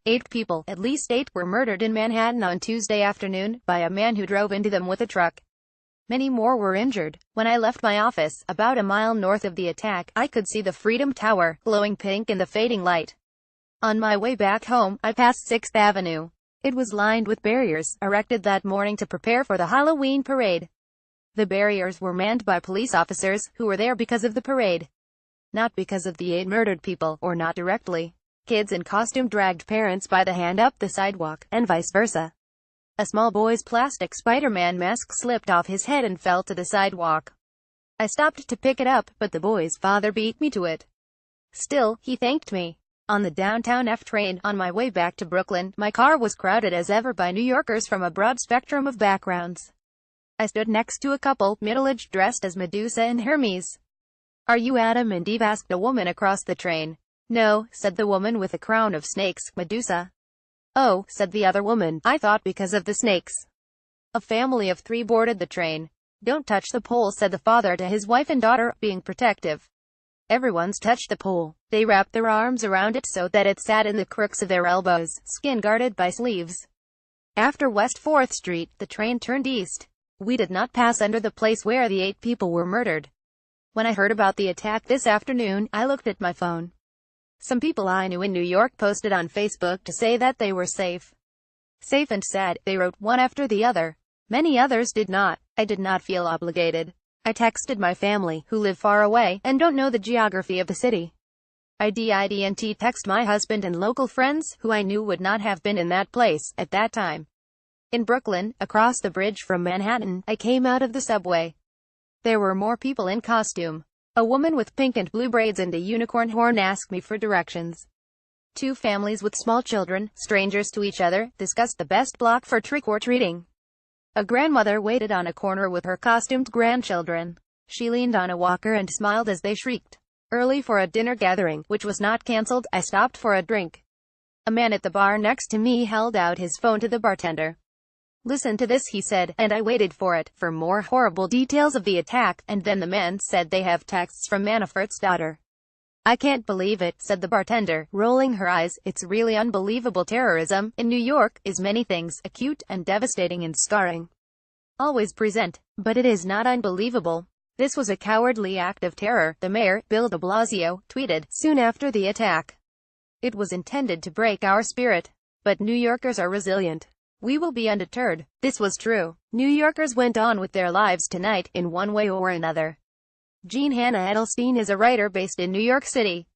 8 people, at least 8, were murdered in Manhattan on Tuesday afternoon, by a man who drove into them with a truck. Many more were injured. When I left my office, about a mile north of the attack, I could see the Freedom Tower, glowing pink in the fading light. On my way back home, I passed 6th Avenue. It was lined with barriers, erected that morning to prepare for the Halloween parade. The barriers were manned by police officers, who were there because of the parade. Not because of the 8 murdered people, or not directly. Kids in costume dragged parents by the hand up the sidewalk, and vice versa. A small boy's plastic Spider-Man mask slipped off his head and fell to the sidewalk. I stopped to pick it up, but the boy's father beat me to it. Still, he thanked me. On the downtown F train, on my way back to Brooklyn, my car was crowded as ever by New Yorkers from a broad spectrum of backgrounds. I stood next to a couple, middle-aged, dressed as Medusa and Hermes. "Are you Adam and Eve?" asked a woman across the train. "No," said the woman with a crown of snakes, "Medusa." "Oh," said the other woman, "I thought because of the snakes." A family of 3 boarded the train. "Don't touch the pole," said the father to his wife and daughter, being protective. Everyone's touched the pole. They wrapped their arms around it so that it sat in the crooks of their elbows, skin guarded by sleeves. After West 4th Street, the train turned east. We did not pass under the place where the 8 people were murdered. When I heard about the attack this afternoon, I looked at my phone. Some people I knew in New York posted on Facebook to say that they were safe. Safe and sad, they wrote, one after the other. Many others did not. I did not feel obligated. I texted my family, who live far away, and don't know the geography of the city. I didn't text my husband and local friends, who I knew would not have been in that place, at that time. In Brooklyn, across the bridge from Manhattan, I came out of the subway. There were more people in costume. A woman with pink and blue braids and a unicorn horn asked me for directions. 2 families with small children, strangers to each other, discussed the best block for trick-or-treating. A grandmother waited on a corner with her costumed grandchildren. She leaned on a walker and smiled as they shrieked. Early for a dinner gathering, which was not cancelled, I stopped for a drink. A man at the bar next to me held out his phone to the bartender. "Listen to this," he said, and I waited for it, for more horrible details of the attack, and then the man said they have texts from Manafort's daughter. "I can't believe it," said the bartender, rolling her eyes. "It's really unbelievable. Terrorism, in New York, is many things, acute and devastating and scarring. Always present. But it is not unbelievable. This was a cowardly act of terror," the mayor, Bill de Blasio, tweeted, soon after the attack. "It was intended to break our spirit. But New Yorkers are resilient. We will be undeterred." This was true. New Yorkers went on with their lives tonight, in one way or another. Jean Hannah Edelstein is a writer based in New York City.